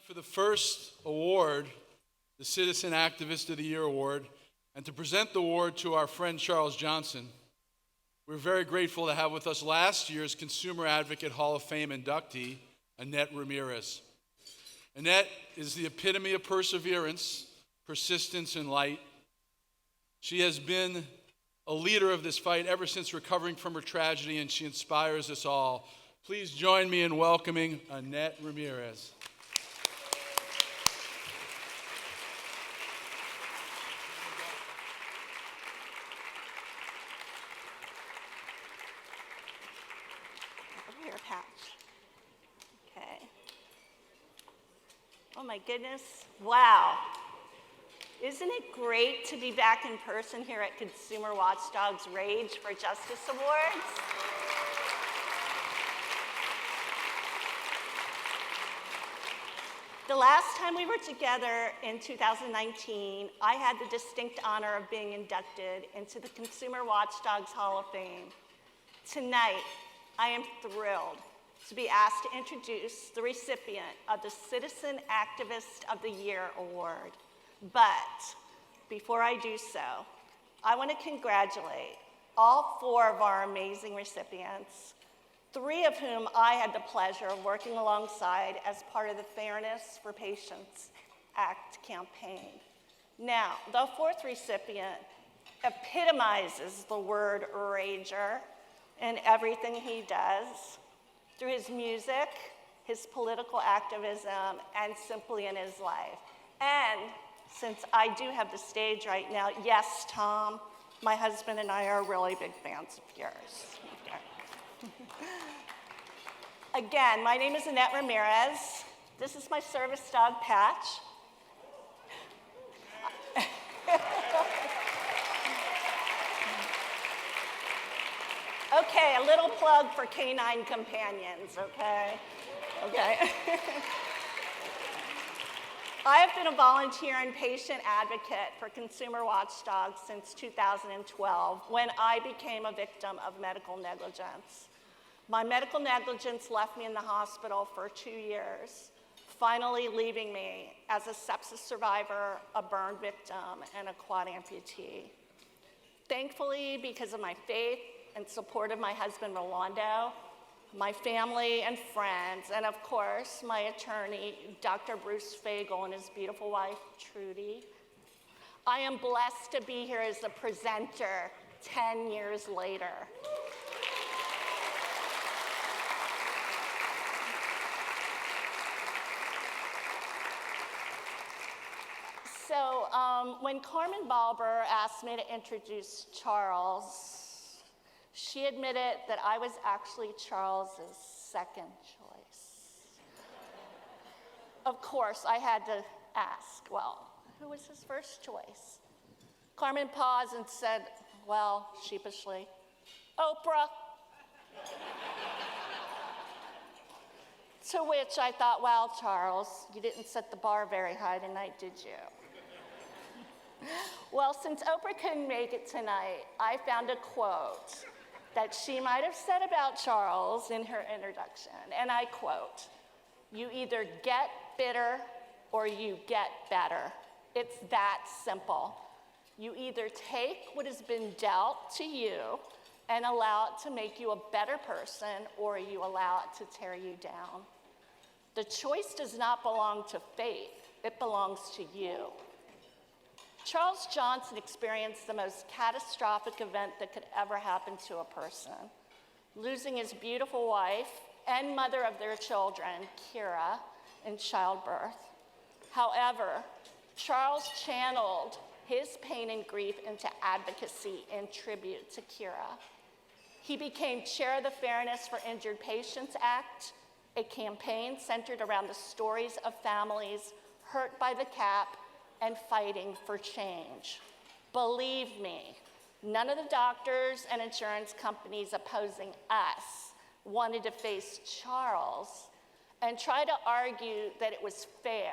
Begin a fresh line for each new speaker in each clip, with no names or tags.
For the first award, the Citizen Activist of the Year Award, and to present the award to our friend Charles Johnson. We're very grateful to have with us last year's Consumer Advocate Hall of Fame inductee, Annette Ramirez. Annette is the epitome of perseverance, persistence, and light. She has been a leader of this fight ever since recovering from her tragedy, and she inspires us all. Please join me in welcoming Annette Ramirez.
Okay. Oh my goodness. Wow. Isn't it great to be back in person here at Consumer Watchdog's Rage for Justice Awards? The last time we were together in 2019, I had the distinct honor of being inducted into the Consumer Watchdog's Hall of Fame. Tonight, I am thrilled to be asked to introduce the recipient of the Citizen Activist of the Year Award. But before I do so, I want to congratulate all 4 of our amazing recipients, 3 of whom I had the pleasure of working alongside as part of the Fairness for Patients Act campaign. Now, the 4th recipient epitomizes the word rager in everything he does, through his music, his political activism, and simply in his life. And since I do have the stage right now, yes, Tom, my husband and I are really big fans of yours. Okay. Again, my name is Annette Ramirez. This is my service dog, Patch. Okay, a little plug for canine companions, okay? Okay. I have been a volunteer and patient advocate for Consumer Watchdog since 2012, when I became a victim of medical negligence. My medical negligence left me in the hospital for 2 years, finally leaving me as a sepsis survivor, a burn victim, and a quad amputee. Thankfully, because of my faith and support of my husband, Rolando, my family and friends, and of course, my attorney, Dr. Bruce Fagel, and his beautiful wife, Trudy, I am blessed to be here as a presenter 10 years later. So when Carmen Balber asked me to introduce Charles, she admitted that I was actually Charles's second choice. Of course, I had to ask, well, who was his first choice? Carmen paused and said, well, sheepishly, Oprah. To which I thought, well, Charles, you didn't set the bar very high tonight, did you? Well, since Oprah couldn't make it tonight, I found a quote that she might have said about Charles in her introduction, and I quote, "You either get bitter or you get better. It's that simple. You either take what has been dealt to you and allow it to make you a better person, or you allow it to tear you down. The choice does not belong to fate, it belongs to you." Charles Johnson experienced the most catastrophic event that could ever happen to a person, losing his beautiful wife and mother of their children, Kira, in childbirth. However, Charles channeled his pain and grief into advocacy in tribute to Kira. He became chair of the Fairness for Injured Patients Act, a campaign centered around the stories of families hurt by the cap and fighting for change. Believe me, none of the doctors and insurance companies opposing us wanted to face Charles and try to argue that it was fair,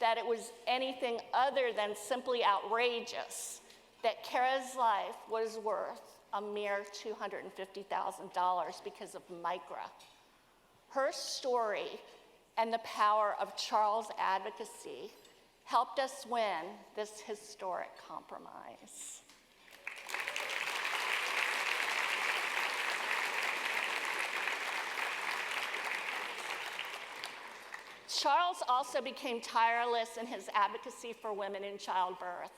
that it was anything other than simply outrageous, that Kara's life was worth a mere $250,000 because of MICRA. Her story and the power of Charles' advocacy helped us win this historic compromise. Charles also became tireless in his advocacy for women in childbirth.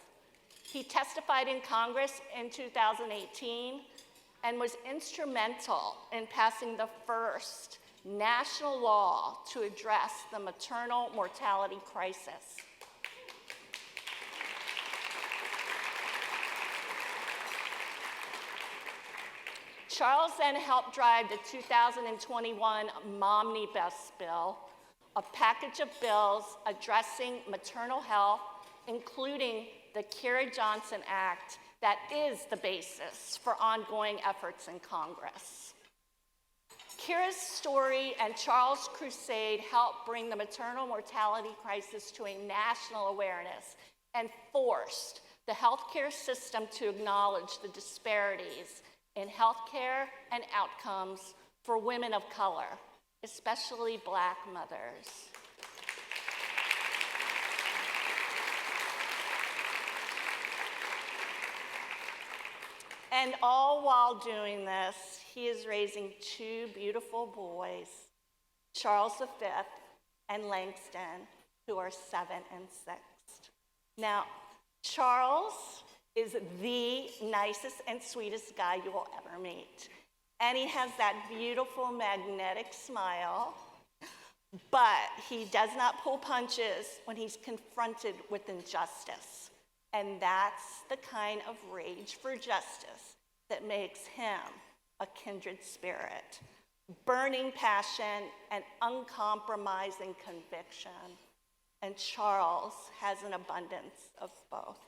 He testified in Congress in 2018 and was instrumental in passing the first national law to address the maternal mortality crisis. Charles then helped drive the 2021 Omnibus Bill, a package of bills addressing maternal health, including the Kira Johnson Act, that is the basis for ongoing efforts in Congress. Kira's story and Charles' crusade helped bring the maternal mortality crisis to a national awareness and forced the healthcare system to acknowledge the disparities in healthcare and outcomes for women of color, especially Black mothers. And all while doing this, he is raising two beautiful boys, Charles V and Langston, who are 7 and 6. Now, Charles is the nicest and sweetest guy you will ever meet. And he has that beautiful magnetic smile, but he does not pull punches when he's confronted with injustice. And that's the kind of rage for justice that makes him a kindred spirit, burning passion and uncompromising conviction. And Charles has an abundance of both.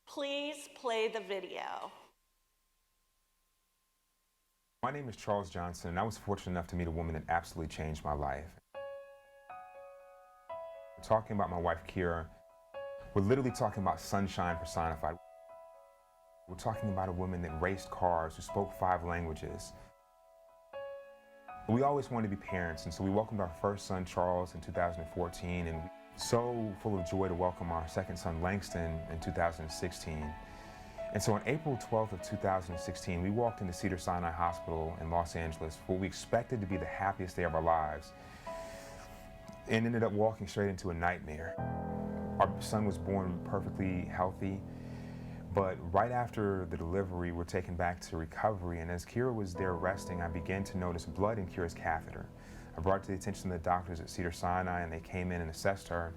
Please play the video.
My name is Charles Johnson, and I was fortunate enough to meet a woman that absolutely changed my life. Talking about my wife, Kira, we're literally talking about sunshine personified. We're talking about a woman that raced cars, who spoke 5 languages. We always wanted to be parents, and so we welcomed our first son, Charles, in 2014, and so full of joy to welcome our second son, Langston, in 2016. And so on April 12th of 2016, we walked into Cedars-Sinai Hospital in Los Angeles for what we expected to be the happiest day of our lives, and ended up walking straight into a nightmare. Our son was born perfectly healthy, but right after the delivery, we're taken back to recovery, and as Kira was there resting, I began to notice blood in Kira's catheter. I brought it to the attention of the doctors at Cedars-Sinai, and they came in and assessed her.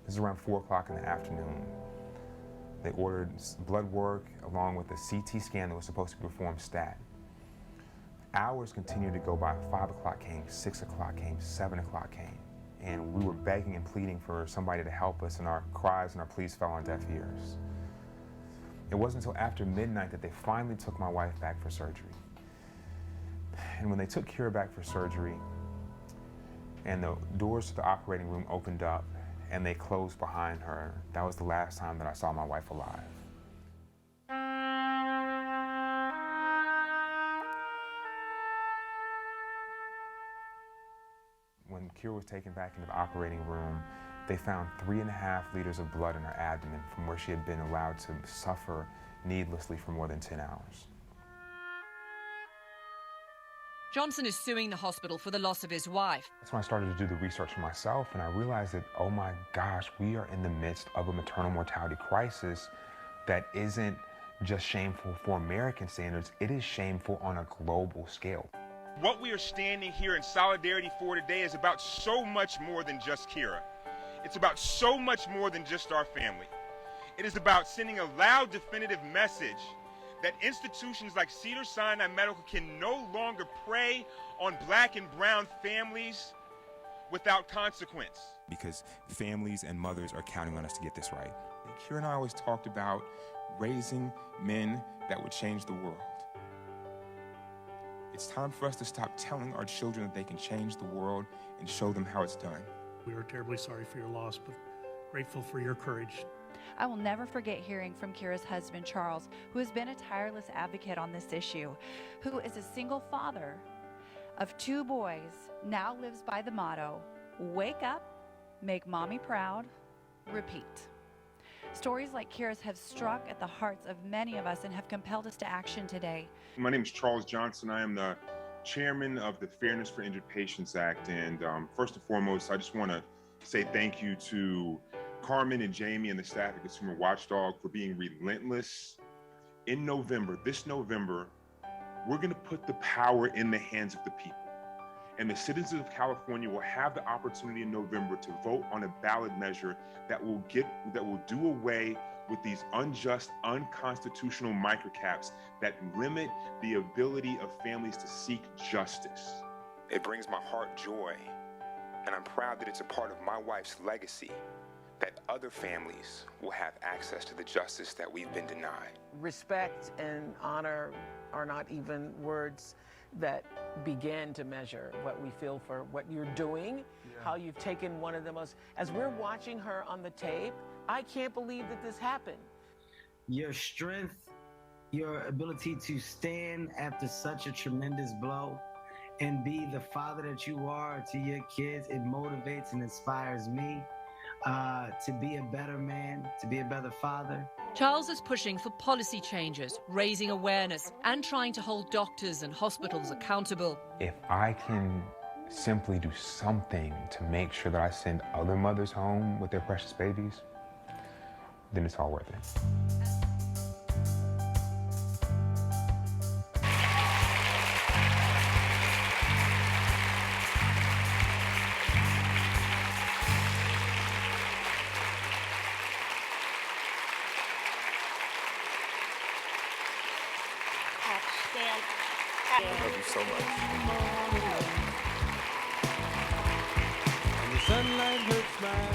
This is around 4 o'clock in the afternoon. They ordered blood work along with a CT scan that was supposed to be performed stat. Hours continued to go by. 5 o'clock came, 6 o'clock came, 7 o'clock came. And we were begging and pleading for somebody to help us, and our cries and our pleas fell on deaf ears. It wasn't until after midnight that they finally took my wife back for surgery. And when they took Kira back for surgery, and the doors to the operating room opened up, and they closed behind her, that was the last time that I saw my wife alive. When Kira was taken back into the operating room, they found 3.5 liters of blood in her abdomen from where she had been allowed to suffer needlessly for more than 10 hours.
Johnson is suing the hospital for the loss of his wife.
That's when I started to do the research for myself, and I realized that, oh my gosh, we are in the midst of a maternal mortality crisis that isn't just shameful for American standards, it is shameful on a global scale.
What we are standing here in solidarity for today is about so much more than just Kira. It's about so much more than just our family. It is about sending a loud, definitive message that institutions like Cedars-Sinai Medical can no longer prey on Black and brown families without consequence.
Because families and mothers are counting on us to get this right. Kira and I always talked about raising men that would change the world. It's time for us to stop telling our children that they can change the world and show them how it's done.
We are terribly sorry for your loss, but grateful for your courage.
I will never forget hearing from Kira's husband, Charles, who has been a tireless advocate on this issue, who is a single father of 2 boys, now lives by the motto, wake up, make mommy proud, repeat. Stories like Kira's have struck at the hearts of many of us and have compelled us to action today.
My name is Charles Johnson. I am the chairman of the Fairness for Injured Patients Act. And first and foremost, I just want to say thank you to Carmen and Jamie and the staff at Consumer Watchdog for being relentless. In November, this November, we're going to put the power in the hands of the people. And the citizens of California will have the opportunity in November to vote on a ballot measure that will do away with these unjust, unconstitutional microcaps that limit the ability of families to seek justice.
It brings my heart joy, and I'm proud that it's a part of my wife's legacy that other families will have access to the justice that we've been denied.
Respect and honor are not even words that begin to measure what we feel for what you're doing, how you've taken one of the most, as we're watching her on the tape, I can't believe that this happened.
Your strength, your ability to stand after such a tremendous blow and be the father that you are to your kids, it motivates and inspires me to be a better man, to be a better father.
Charles is pushing for policy changes, raising awareness, and trying to hold doctors and hospitals accountable.
If I can simply do something to make sure that I send other mothers home with their precious babies, then it's all worth it.
I love you so much.
And the sunlight hurts my